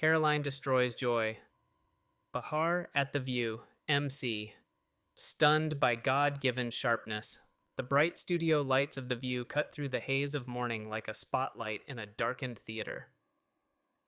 Karoline destroys Joy. Behar at the View, MC. Stunned by God-given sharpness. The bright studio lights of the View cut through the haze of morning like a spotlight in a darkened theater.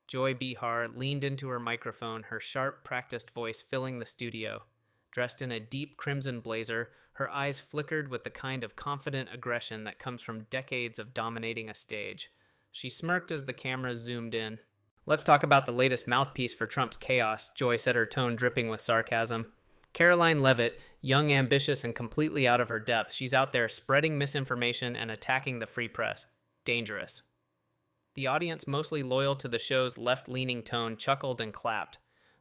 Joy Behar leaned into her microphone, her sharp, practiced voice filling the studio. Dressed in a deep crimson blazer, her eyes flickered with the kind of confident aggression that comes from decades of dominating a stage. She smirked as the camera zoomed in. "Let's talk about the latest mouthpiece for Trump's chaos," Joy said, her tone dripping with sarcasm. Karoline Leavitt, young, ambitious, and completely out of her depth, she's out there spreading misinformation and attacking the free press. Dangerous. The audience, mostly loyal to the show's left-leaning tone, chuckled and clapped.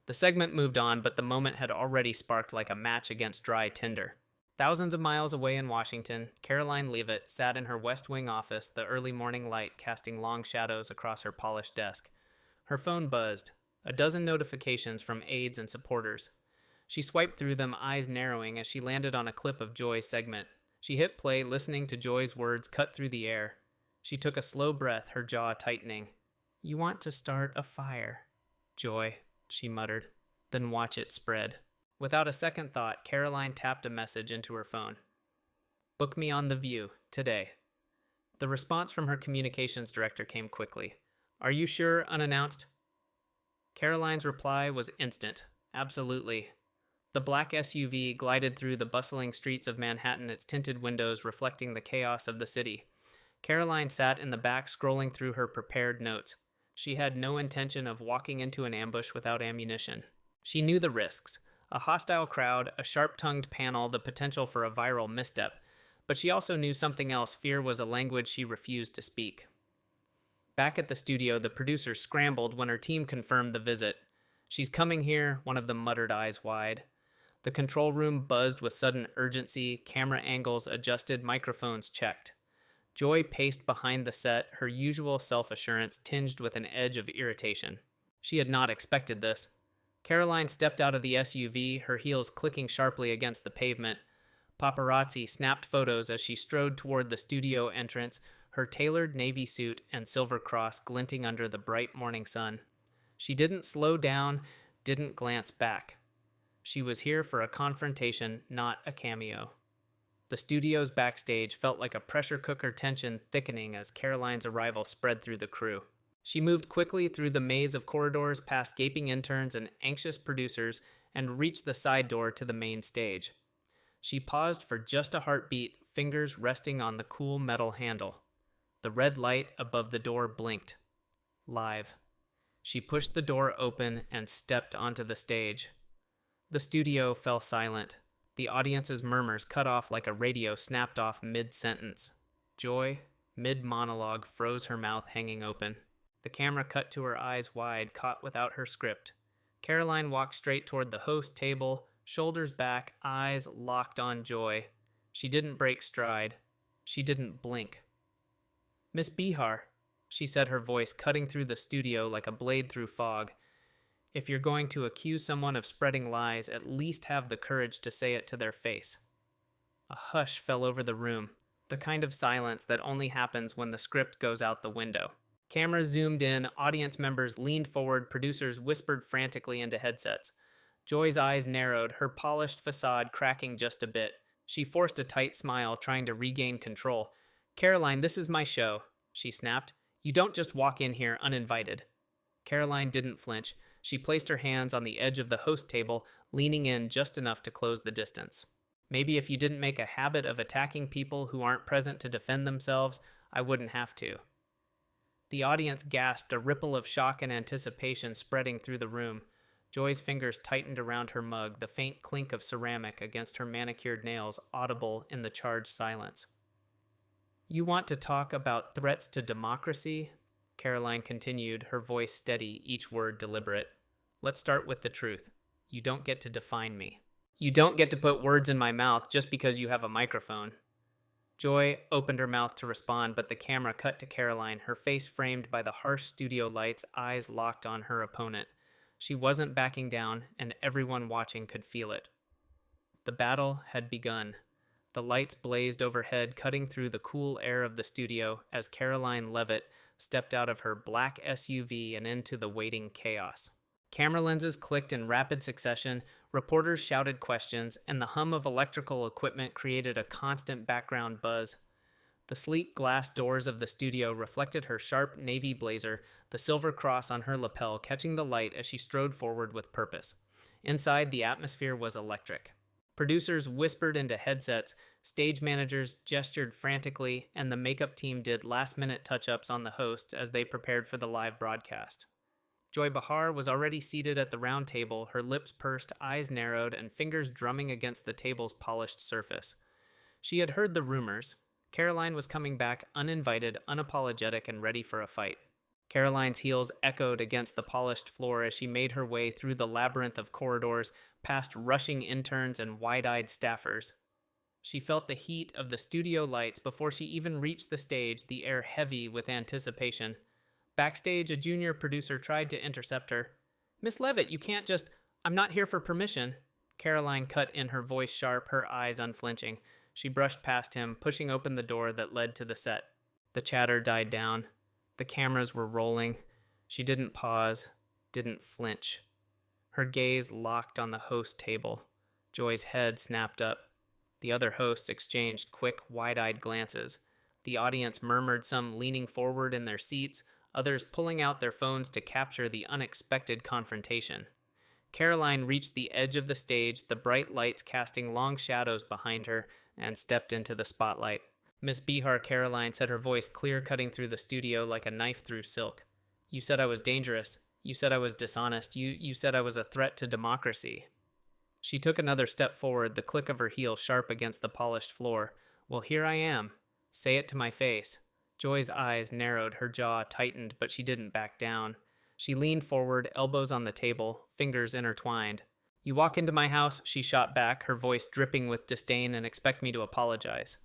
The segment moved on, but the moment had already sparked like a match against dry tinder. Thousands of miles away in Washington, Karoline Leavitt sat in her West Wing office, the early morning light casting long shadows across her polished desk. Her phone buzzed, a dozen notifications from aides and supporters. She swiped through them, eyes narrowing, as she landed on a clip of Joy's segment. She hit play, listening to Joy's words cut through the air. She took a slow breath, her jaw tightening. "You want to start a fire, Joy," she muttered. "Then watch it spread." Without a second thought, Karoline tapped a message into her phone. "Book me on The View, today." The response from her communications director came quickly. "Are you sure?" unannounced. Karoline's reply was instant. "Absolutely." The black SUV glided through the bustling streets of Manhattan, its tinted windows reflecting the chaos of the city. Karoline sat in the back, scrolling through her prepared notes. She had no intention of walking into an ambush without ammunition. She knew the risks. A hostile crowd, a sharp-tongued panel, the potential for a viral misstep. But she also knew something else. Fear was a language she refused to speak. Back at the studio, the producers scrambled when her team confirmed the visit. "She's coming here," one of them muttered, eyes wide. The control room buzzed with sudden urgency, camera angles adjusted, microphones checked. Joy paced behind the set, her usual self-assurance tinged with an edge of irritation. She had not expected this. Karoline stepped out of the SUV, her heels clicking sharply against the pavement. Paparazzi snapped photos as she strode toward the studio entrance, her tailored navy suit and silver cross glinting under the bright morning sun. She didn't slow down, didn't glance back. She was here for a confrontation, not a cameo. The studio's backstage felt like a pressure cooker, tension thickening as Karoline's arrival spread through the crew. She moved quickly through the maze of corridors, past gaping interns and anxious producers, and reached the side door to the main stage. She paused for just a heartbeat, fingers resting on the cool metal handle. The red light above the door blinked. Live. She pushed the door open and stepped onto the stage. The studio fell silent. The audience's murmurs cut off like a radio snapped off mid-sentence. Joy, mid-monologue, froze, her mouth hanging open. The camera cut to her eyes wide, caught without her script. Karoline walked straight toward the host table, shoulders back, eyes locked on Joy. She didn't break stride. She didn't blink. "Miss Behar," she said, her voice cutting through the studio like a blade through fog. "If you're going to accuse someone of spreading lies, at least have the courage to say it to their face." A hush fell over the room, the kind of silence that only happens when the script goes out the window. Cameras zoomed in, audience members leaned forward, producers whispered frantically into headsets. Joy's eyes narrowed, her polished facade cracking just a bit. She forced a tight smile, trying to regain control. "Karoline, this is my show," she snapped. "You don't just walk in here uninvited." Karoline didn't flinch. She placed her hands on the edge of the host table, leaning in just enough to close the distance. "Maybe if you didn't make a habit of attacking people who aren't present to defend themselves, I wouldn't have to." The audience gasped, a ripple of shock and anticipation spreading through the room. Joy's fingers tightened around her mug, the faint clink of ceramic against her manicured nails audible in the charged silence. "You want to talk about threats to democracy?" Karoline continued, her voice steady, each word deliberate. "Let's start with the truth. You don't get to define me. You don't get to put words in my mouth just because you have a microphone." Joy opened her mouth to respond, but the camera cut to Karoline, her face framed by the harsh studio lights, eyes locked on her opponent. She wasn't backing down, and everyone watching could feel it. The battle had begun. The lights blazed overhead, cutting through the cool air of the studio as Karoline Leavitt, stepped out of her black SUV and into the waiting chaos. Camera lenses clicked in rapid succession, reporters shouted questions, and the hum of electrical equipment created a constant background buzz. The sleek glass doors of the studio reflected her sharp navy blazer, the silver cross on her lapel catching the light as she strode forward with purpose. Inside, the atmosphere was electric. Producers whispered into headsets, stage managers gestured frantically, and the makeup team did last-minute touch-ups on the hosts as they prepared for the live broadcast. Joy Behar was already seated at the round table, her lips pursed, eyes narrowed, and fingers drumming against the table's polished surface. She had heard the rumors. Karoline was coming back uninvited, unapologetic, and ready for a fight. Karoline's heels echoed against the polished floor as she made her way through the labyrinth of corridors, past rushing interns and wide-eyed staffers. She felt the heat of the studio lights before she even reached the stage, the air heavy with anticipation. Backstage, a junior producer tried to intercept her. "Miss Levitt, you can't just... I'm not here for permission." Karoline cut in, her voice sharp, her eyes unflinching. She brushed past him, pushing open the door that led to the set. The chatter died down. The cameras were rolling. She didn't pause, didn't flinch. Her gaze locked on the host table. Joy's head snapped up. The other hosts exchanged quick, wide-eyed glances. The audience murmured, some leaning forward in their seats, others pulling out their phones to capture the unexpected confrontation. Karoline reached the edge of the stage, the bright lights casting long shadows behind her, and stepped into the spotlight. Miss Behar, Karoline said, her voice clear, cutting through the studio like a knife through silk. "You said I was dangerous. You said I was dishonest. You said I was a threat to democracy." She took another step forward, the click of her heel sharp against the polished floor. "Well, here I am. Say it to my face." Joy's eyes narrowed, her jaw tightened, but she didn't back down. She leaned forward, elbows on the table, fingers intertwined. "You walk into my house," she shot back, her voice dripping with disdain, "and expect me to apologize."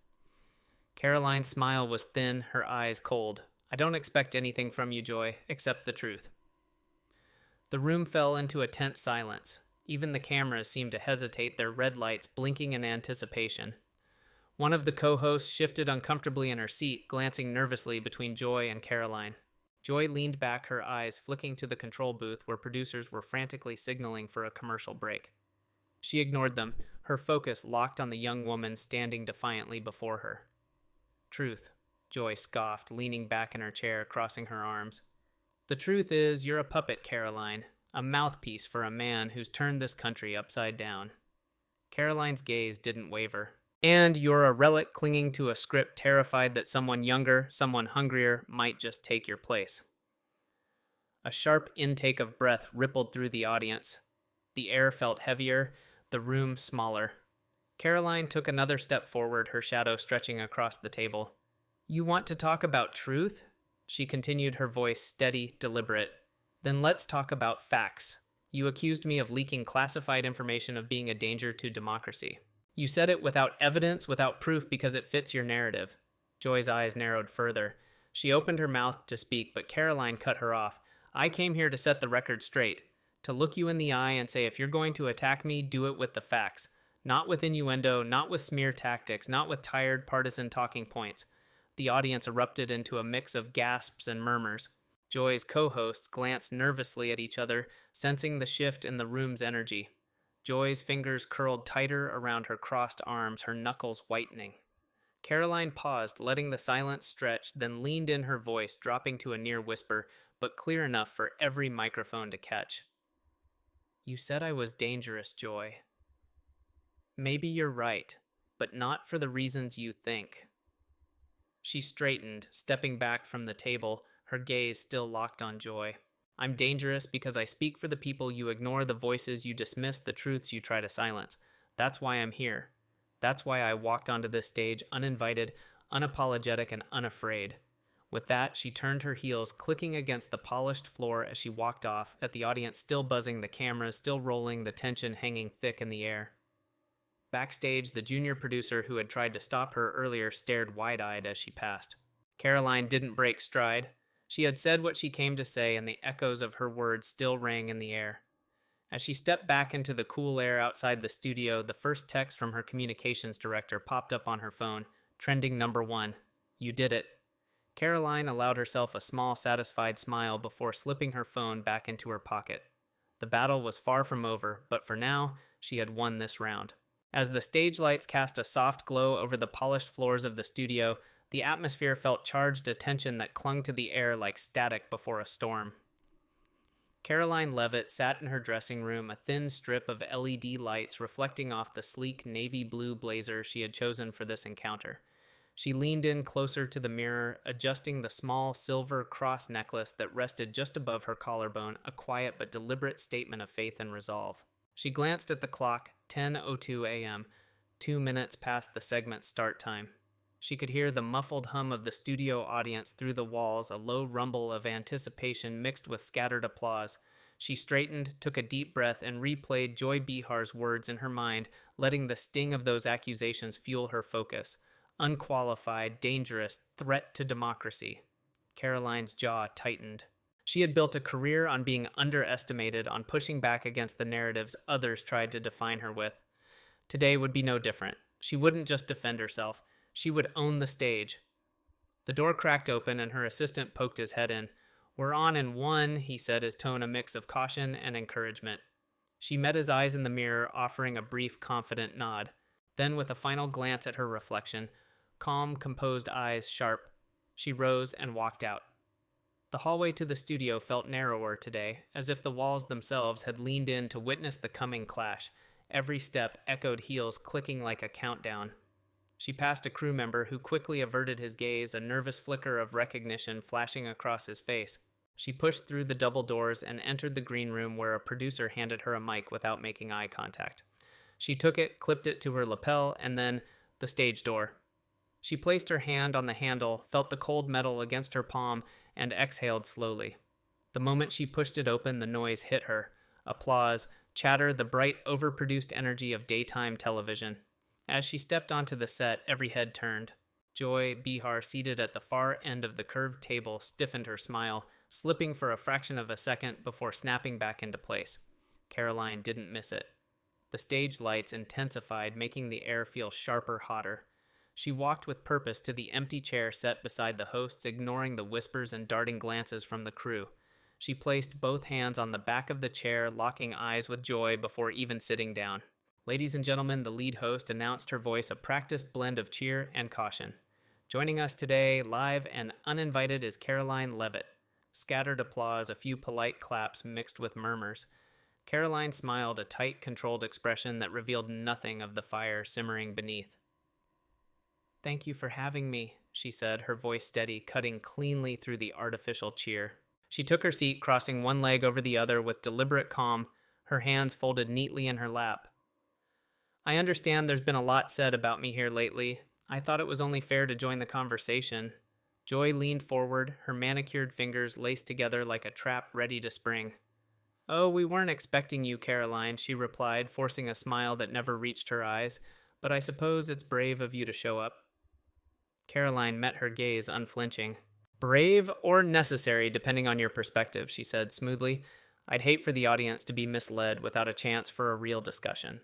Karoline's smile was thin, her eyes cold. "I don't expect anything from you, Joy, except the truth." The room fell into a tense silence. Even the cameras seemed to hesitate, their red lights blinking in anticipation. One of the co-hosts shifted uncomfortably in her seat, glancing nervously between Joy and Karoline. Joy leaned back, her eyes flicking to the control booth where producers were frantically signaling for a commercial break. She ignored them, her focus locked on the young woman standing defiantly before her. "Truth," Joy scoffed, leaning back in her chair, crossing her arms. "The truth is, you're a puppet, Karoline, a mouthpiece for a man who's turned this country upside down." Karoline's gaze didn't waver. "And you're a relic clinging to a script, terrified that someone younger, someone hungrier, might just take your place." A sharp intake of breath rippled through the audience. The air felt heavier, the room smaller. Karoline took another step forward, her shadow stretching across the table. "You want to talk about truth?" She continued, her voice steady, deliberate. "Then let's talk about facts. You accused me of leaking classified information, of being a danger to democracy. You said it without evidence, without proof, because it fits your narrative." Joy's eyes narrowed further. She opened her mouth to speak, but Karoline cut her off. "I came here to set the record straight, to look you in the eye and say, if you're going to attack me, do it with the facts. Not with innuendo, not with smear tactics, not with tired partisan talking points." The audience erupted into a mix of gasps and murmurs. Joy's co-hosts glanced nervously at each other, sensing the shift in the room's energy. Joy's fingers curled tighter around her crossed arms, her knuckles whitening. Karoline paused, letting the silence stretch, then leaned in, her voice dropping to a near whisper, but clear enough for every microphone to catch. "You said I was dangerous, Joy. Maybe you're right, but not for the reasons you think." She straightened, stepping back from the table, her gaze still locked on Joy. "I'm dangerous because I speak for the people you ignore, the voices you dismiss, the truths you try to silence. That's why I'm here. That's why I walked onto this stage uninvited, unapologetic, and unafraid." With that, she turned her heels, clicking against the polished floor as she walked off, at the audience still buzzing, the cameras still rolling, the tension hanging thick in the air. Backstage, the junior producer who had tried to stop her earlier stared wide-eyed as she passed. Karoline didn't break stride. She had said what she came to say, and the echoes of her words still rang in the air. As she stepped back into the cool air outside the studio, the first text from her communications director popped up on her phone, trending #1. "You did it." Karoline allowed herself a small, satisfied smile before slipping her phone back into her pocket. The battle was far from over, but for now, she had won this round. As the stage lights cast a soft glow over the polished floors of the studio, the atmosphere felt charged attention that clung to the air like static before a storm. Karoline Levitt sat in her dressing room, a thin strip of LED lights reflecting off the sleek navy blue blazer she had chosen for this encounter. She leaned in closer to the mirror, adjusting the small silver cross necklace that rested just above her collarbone, a quiet but deliberate statement of faith and resolve. She glanced at the clock, 10:02 a.m., 2 minutes past the segment's start time. She could hear the muffled hum of the studio audience through the walls, a low rumble of anticipation mixed with scattered applause. She straightened, took a deep breath, and replayed Joy Behar's words in her mind, letting the sting of those accusations fuel her focus. Unqualified, dangerous, threat to democracy. Karoline's jaw tightened. She had built a career on being underestimated, on pushing back against the narratives others tried to define her with. Today would be no different. She wouldn't just defend herself. She would own the stage. The door cracked open and her assistant poked his head in. "We're on in 1, he said, his tone a mix of caution and encouragement. She met his eyes in the mirror, offering a brief, confident nod. Then, with a final glance at her reflection, calm, composed eyes sharp, she rose and walked out. The hallway to the studio felt narrower today, as if the walls themselves had leaned in to witness the coming clash. Every step echoed heels clicking like a countdown. She passed a crew member who quickly averted his gaze, a nervous flicker of recognition flashing across his face. She pushed through the double doors and entered the green room where a producer handed her a mic without making eye contact. She took it, clipped it to her lapel, and then the stage door. She placed her hand on the handle, felt the cold metal against her palm, and exhaled slowly. The moment she pushed it open, the noise hit her. Applause, chatter, the bright, overproduced energy of daytime television. As she stepped onto the set, every head turned. Joy Behar, seated at the far end of the curved table, stiffened her smile, slipping for a fraction of a second before snapping back into place. Karoline didn't miss it. The stage lights intensified, making the air feel sharper, hotter. She walked with purpose to the empty chair set beside the hosts, ignoring the whispers and darting glances from the crew. She placed both hands on the back of the chair, locking eyes with Joy before even sitting down. "Ladies and gentlemen," the lead host announced, her voice a practiced blend of cheer and caution. "Joining us today, live and uninvited, is Karoline Levitt." Scattered applause, a few polite claps mixed with murmurs. Karoline smiled, a tight, controlled expression that revealed nothing of the fire simmering beneath. "Thank you for having me," she said, her voice steady, cutting cleanly through the artificial cheer. She took her seat, crossing one leg over the other with deliberate calm, her hands folded neatly in her lap. "I understand there's been a lot said about me here lately. I thought it was only fair to join the conversation." Joy leaned forward, her manicured fingers laced together like a trap ready to spring. "Oh, we weren't expecting you, Karoline," she replied, forcing a smile that never reached her eyes, "but I suppose it's brave of you to show up." Karoline met her gaze, unflinching. "Brave or necessary, depending on your perspective," she said smoothly. "I'd hate for the audience to be misled without a chance for a real discussion."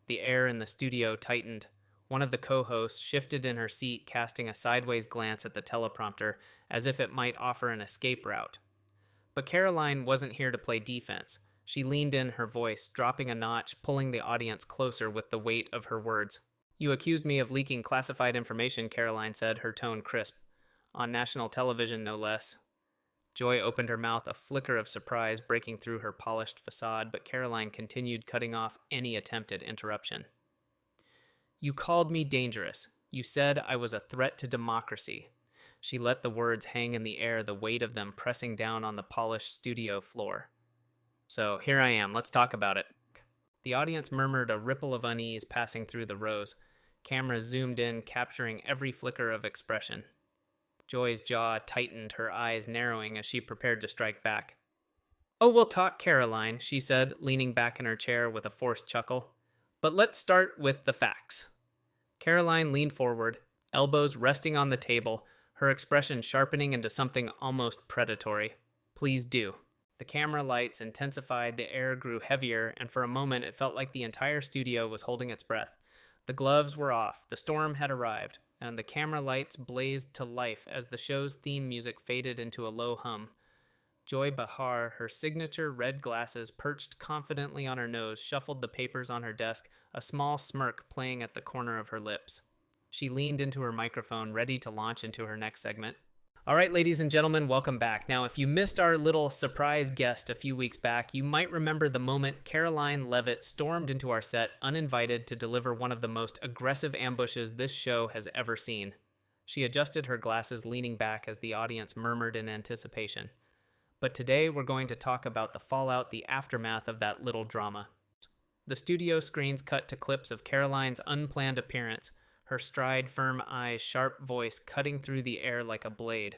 The air in the studio tightened. One of the co-hosts shifted in her seat, casting a sideways glance at the teleprompter, as if it might offer an escape route. But Karoline wasn't here to play defense. She leaned in, her voice dropping a notch, pulling the audience closer with the weight of her words. "You accused me of leaking classified information," Karoline said, her tone crisp. "On national television, no less." Joy opened her mouth, a flicker of surprise breaking through her polished facade, but Karoline continued, cutting off any attempt at interruption. "You called me dangerous. You said I was a threat to democracy." She let the words hang in the air, the weight of them pressing down on the polished studio floor. "So here I am. Let's talk about it." The audience murmured, a ripple of unease passing through the rows. Cameras zoomed in, capturing every flicker of expression. Joy's jaw tightened, her eyes narrowing as she prepared to strike back. "Oh, we'll talk, Karoline," she said, leaning back in her chair with a forced chuckle. "But let's start with the facts." Karoline leaned forward, elbows resting on the table, her expression sharpening into something almost predatory. "Please do." The camera lights intensified, the air grew heavier, and for a moment it felt like the entire studio was holding its breath. The gloves were off. The storm had arrived. and the camera lights blazed to life as the show's theme music faded into a low hum. Joy Behar, her signature red glasses perched confidently on her nose, shuffled the papers on her desk, a small smirk playing at the corner of her lips. She leaned into her microphone, ready to launch into her next segment. All right, ladies and gentlemen, welcome back. Now, if you missed our little surprise guest a few weeks back, you might remember the moment Karoline Levitt stormed into our set uninvited to deliver one of the most aggressive ambushes this show has ever seen. She adjusted her glasses, leaning back as the audience murmured in anticipation. But today we're going to talk about the fallout, the aftermath of that little drama. The studio screens cut to clips of Karoline's unplanned appearance, her stride, firm eyes, sharp voice cutting through the air like a blade.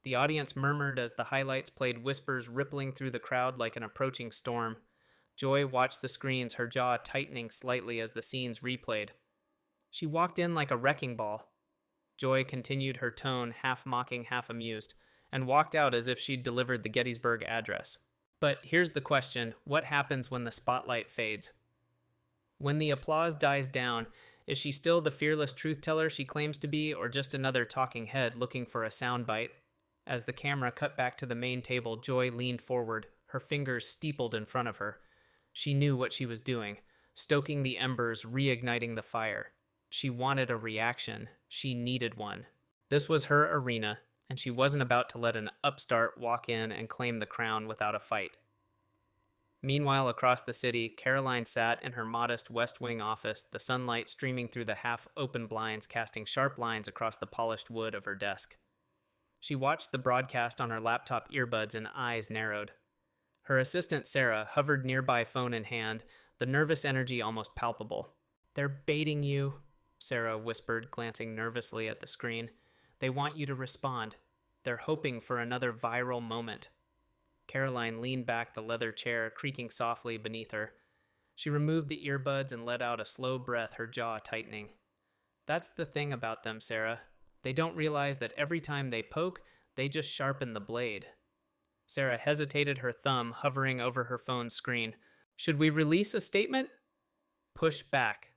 The audience murmured as the highlights played, whispers rippling through the crowd like an approaching storm. Joy watched the screens, her jaw tightening slightly as the scenes replayed. She walked in like a wrecking ball. Joy continued her tone, half mocking, half amused, and walked out as if she'd delivered the Gettysburg Address. But here's the question: what happens when the spotlight fades? When the applause dies down, is she still the fearless truth-teller she claims to be, or just another talking head looking for a soundbite? As the camera cut back to the main table, Joy leaned forward, her fingers steepled in front of her. She knew what she was doing, stoking the embers, reigniting the fire. She wanted a reaction. She needed one. This was her arena, and she wasn't about to let an upstart walk in and claim the crown without a fight. Meanwhile, across the city, Karoline sat in her modest West Wing office, the sunlight streaming through the half-open blinds, casting sharp lines across the polished wood of her desk. She watched the broadcast on her laptop earbuds, and eyes narrowed. Her assistant, Sarah, hovered nearby, phone in hand, the nervous energy almost palpable. "They're baiting you," Sarah whispered, glancing nervously at the screen. "They want you to respond. They're hoping for another viral moment." Karoline leaned back, the leather chair creaking softly beneath her. She removed the earbuds and let out a slow breath, her jaw tightening. "That's the thing about them, Sarah. They don't realize that every time they poke, they just sharpen the blade." Sarah hesitated, her thumb hovering over her phone's screen. "Should we release a statement?" "Push back."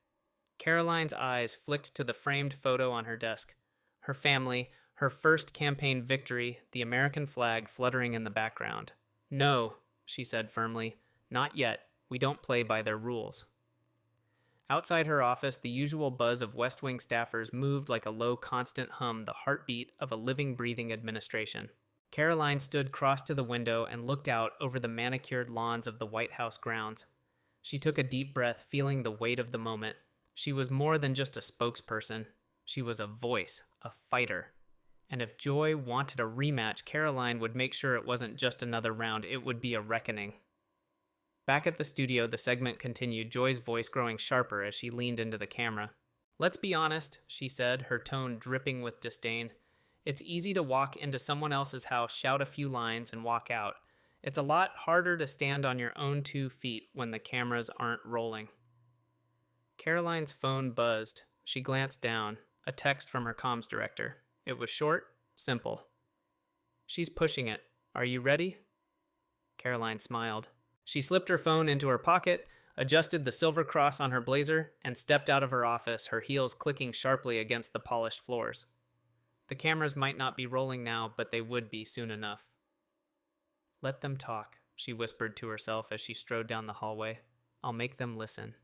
Karoline's eyes flicked to the framed photo on her desk. Her family, her first campaign victory, the American flag fluttering in the background. "No," she said firmly. "Not yet. We don't play by their rules." Outside her office, the usual buzz of West Wing staffers moved like a low, constant hum, the heartbeat of a living, breathing administration. Karoline stood crossed to the window and looked out over the manicured lawns of the White House grounds. She took a deep breath, feeling the weight of the moment. She was more than just a spokesperson. She was a voice, a fighter. And if Joy wanted a rematch, Karoline would make sure it wasn't just another round, it would be a reckoning. Back at the studio, the segment continued, Joy's voice growing sharper as she leaned into the camera. "Let's be honest," she said, her tone dripping with disdain. "It's easy to walk into someone else's house, shout a few lines, and walk out. It's a lot harder to stand on your own 2 feet when the cameras aren't rolling." Karoline's phone buzzed. She glanced down, a text from her comms director. It was short, simple. "She's pushing it. Are you ready?" Karoline smiled. She slipped her phone into her pocket, adjusted the silver cross on her blazer, and stepped out of her office, her heels clicking sharply against the polished floors. The cameras might not be rolling now, but they would be soon enough. "Let them talk," she whispered to herself as she strode down the hallway. "I'll make them listen."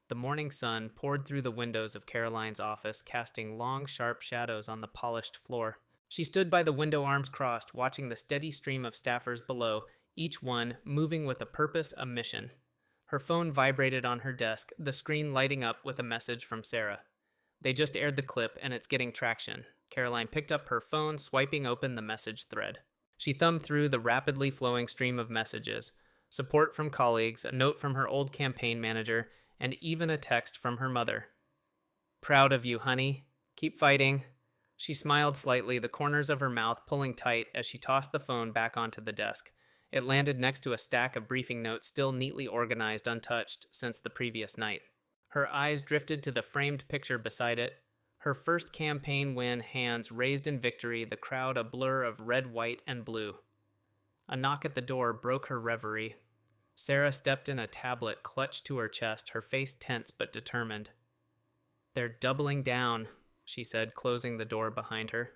The morning sun poured through the windows of Karoline's office, casting long, sharp shadows on the polished floor. She stood by the window, arms crossed, watching the steady stream of staffers below, each one moving with a purpose, a mission. Her phone vibrated on her desk, the screen lighting up with a message from Sarah. "They just aired the clip, and it's getting traction." Karoline picked up her phone, swiping open the message thread. She thumbed through the rapidly flowing stream of messages, support from colleagues, a note from her old campaign manager, and even a text from her mother. "Proud of you, honey. Keep fighting." She smiled slightly, the corners of her mouth pulling tight as she tossed the phone back onto the desk. It landed next to a stack of briefing notes still neatly organized, untouched since the previous night. Her eyes drifted to the framed picture beside it. Her first campaign win, hands raised in victory, the crowd a blur of red, white, and blue. A knock at the door broke her reverie. Sarah stepped in, a tablet clutched to her chest, her face tense but determined. "They're doubling down." she said, closing the door behind her.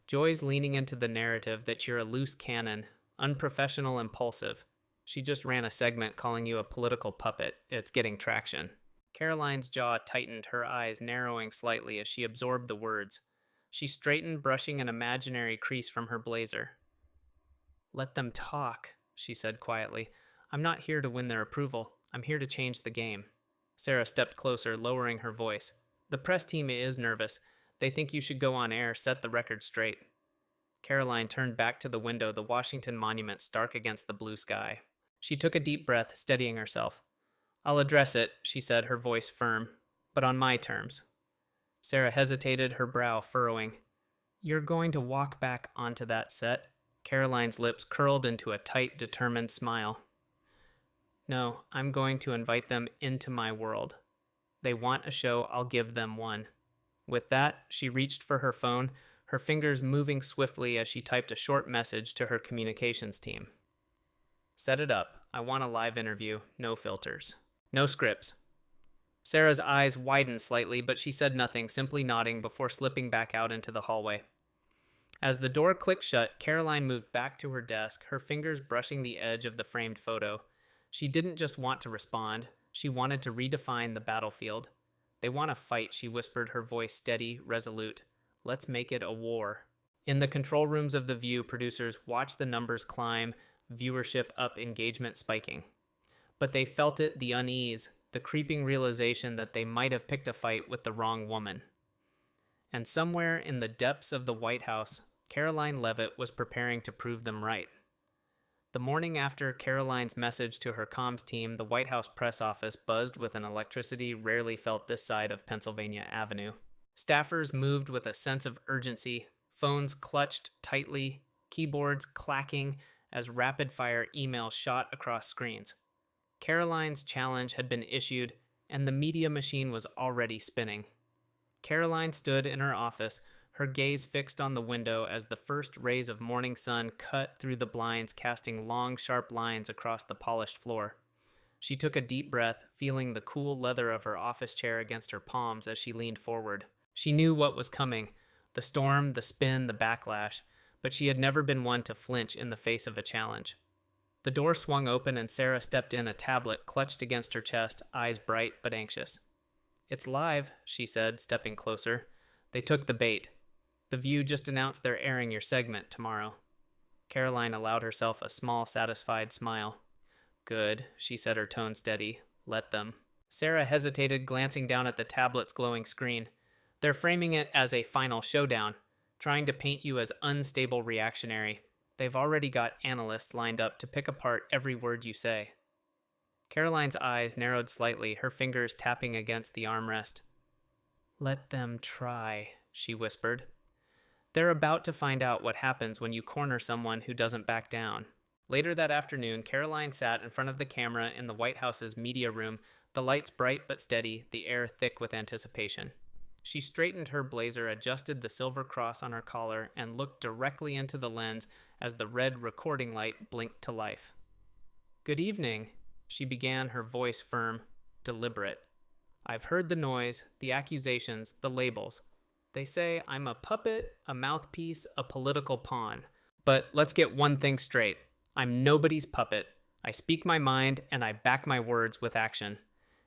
Joy's leaning into the narrative that you're a loose cannon, unprofessional, impulsive. She just ran a segment calling you a political puppet. It's getting traction. Karoline's jaw tightened, her eyes narrowing slightly as she absorbed the words. She straightened, brushing an imaginary crease from her blazer. Let them talk, she said quietly. I'm not here to win their approval. I'm here to change the game. Sarah stepped closer, lowering her voice. The press team is nervous. They think you should go on air, set the record straight. Karoline turned back to the window, the Washington Monument stark against the blue sky. She took a deep breath, steadying herself. I'll address it, she said, her voice firm, but on my terms. Sarah hesitated, her brow furrowing. You're going to walk back onto that set? Karoline's lips curled into a tight, determined smile. No, I'm going to invite them into my world. They want a show, I'll give them one. With that, she reached for her phone, her fingers moving swiftly as she typed a short message to her communications team. Set it up. I want a live interview, no filters. No scripts. Sarah's eyes widened slightly, but she said nothing, simply nodding before slipping back out into the hallway. As the door clicked shut, Karoline moved back to her desk, her fingers brushing the edge of the framed photo. She didn't just want to respond, she wanted to redefine the battlefield. They want to fight, she whispered, her voice steady, resolute. Let's make it a war. In the control rooms of The View, producers watched the numbers climb, viewership up, engagement spiking. But they felt it, the unease, the creeping realization that they might have picked a fight with the wrong woman. And somewhere in the depths of the White House, Karoline Leavitt was preparing to prove them right. The morning after Karoline's message to her comms team, the White House press office buzzed with an electricity rarely felt this side of Pennsylvania Avenue. Staffers moved with a sense of urgency, phones clutched tightly, keyboards clacking as rapid-fire emails shot across screens. Karoline's challenge had been issued, and the media machine was already spinning. Karoline stood in her office, her gaze fixed on the window as the first rays of morning sun cut through the blinds, casting long, sharp lines across the polished floor. She took a deep breath, feeling the cool leather of her office chair against her palms as she leaned forward. She knew what was coming, the storm, the spin, the backlash, but she had never been one to flinch in the face of a challenge. The door swung open and Sarah stepped in, a tablet clutched against her chest, eyes bright but anxious. It's live, she said, stepping closer. They took the bait. The View just announced they're airing your segment tomorrow. Karoline allowed herself a small, satisfied smile. Good, she said, her tone steady. Let them. Sarah hesitated, glancing down at the tablet's glowing screen. They're framing it as a final showdown, trying to paint you as unstable reactionary. They've already got analysts lined up to pick apart every word you say. Karoline's eyes narrowed slightly, her fingers tapping against the armrest. Let them try, she whispered. They're about to find out what happens when you corner someone who doesn't back down. Later that afternoon, Karoline sat in front of the camera in the White House's media room, the lights bright but steady, the air thick with anticipation. She straightened her blazer, adjusted the silver cross on her collar, and looked directly into the lens as the red recording light blinked to life. Good evening, she began, her voice firm, deliberate. I've heard the noise, the accusations, the labels. They say I'm a puppet, a mouthpiece, a political pawn. But let's get one thing straight. I'm nobody's puppet. I speak my mind, and I back my words with action.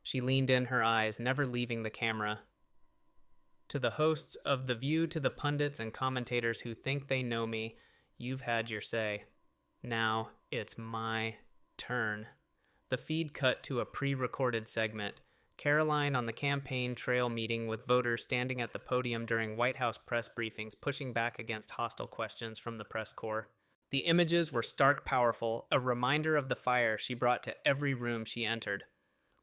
She leaned in, her eyes never leaving the camera. To the hosts of The View, to the pundits and commentators who think they know me, you've had your say. Now it's my turn. The feed cut to a pre-recorded segment. Karoline on the campaign trail meeting with voters standing at the podium during White House press briefings, pushing back against hostile questions from the press corps. The images were stark powerful, a reminder of the fire she brought to every room she entered.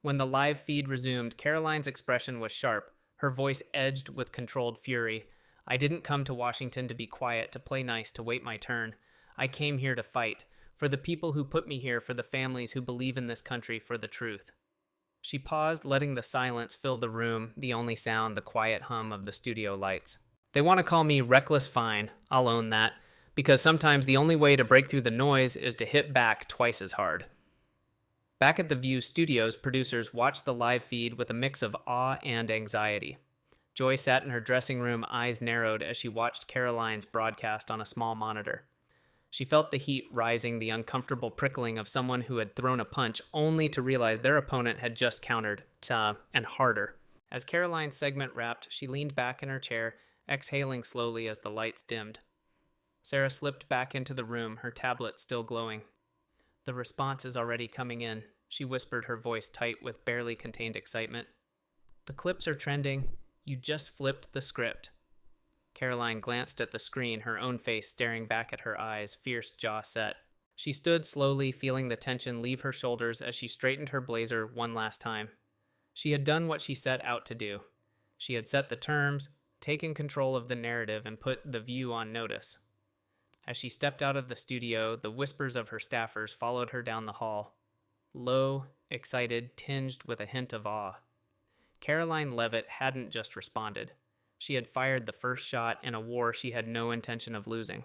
When the live feed resumed, Karoline's expression was sharp, her voice edged with controlled fury. I didn't come to Washington to be quiet, to play nice, to wait my turn. I came here to fight, for the people who put me here, for the families who believe in this country, for the truth. She paused, letting the silence fill the room, the only sound the quiet hum of the studio lights. They want to call me reckless fine, I'll own that, because sometimes the only way to break through the noise is to hit back twice as hard. Back at the View studios, producers watched the live feed with a mix of awe and anxiety. Joy sat in her dressing room, eyes narrowed as she watched Karoline's broadcast on a small monitor. She felt the heat rising, the uncomfortable prickling of someone who had thrown a punch only to realize their opponent had just countered, and harder. As Karoline's segment wrapped, she leaned back in her chair, exhaling slowly as the lights dimmed. Sarah slipped back into the room, her tablet still glowing. "The response is already coming in," she whispered, her voice tight with barely contained excitement. "The clips are trending. You just flipped the script." Karoline glanced at the screen, her own face staring back at her eyes, fierce jaw set. She stood slowly, feeling the tension leave her shoulders as she straightened her blazer one last time. She had done what she set out to do. She had set the terms, taken control of the narrative, and put the View on notice. As she stepped out of the studio, the whispers of her staffers followed her down the hall. Low, excited, tinged with a hint of awe. Karoline Leavitt hadn't just responded. She had fired the first shot in a war she had no intention of losing.